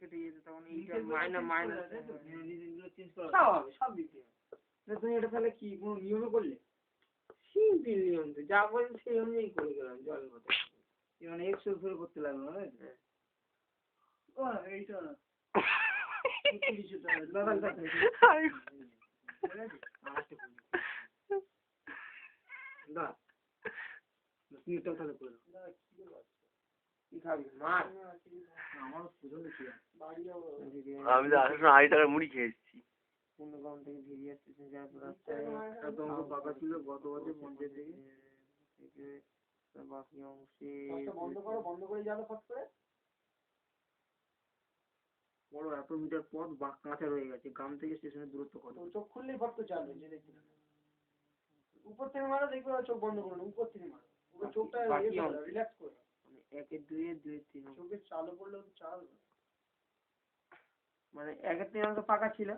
কেটে যেত তখন এইটা মাইনাস সব দিতে তুমি এটা তাহলে কি কোনো নিয়মে করলে? সিম্পল নিয়ম তো, যা বলেন সেই অনুযায়ী করে গেলাম জলের কথা মানে এক্সেল ফেল করতে লাগলো না এইটা আমি তো আসার সময় 2.5 টাকার মুড়ি খেয়ে এসেছি। কুন্ডগ্রাম থেকে বেরিয়ে আসতেছে রাস্তায় একদম ফাঁকা ছিল গত বছর মন্দির থেকে বাকি অংশে বন্ধ করে যাবে ফট করে বড় 100 মিটার পথ কাঁচা রয়ে গেছে গ্রাম থেকে স্টেশনের দূরত্ব কত? চোখ খুললেই ফট করে চালবে যে দেখতে উপর থেকে মারো দেখবে চোখ বন্ধ করো উপর থেকে মারো চোখটা রিল্যাক্স করে মানে 1 এর 2 এর 2 এর 3 চোখে চালু করলেও চাল মানে 1 এর 3 অংশ ফাঁকা ছিল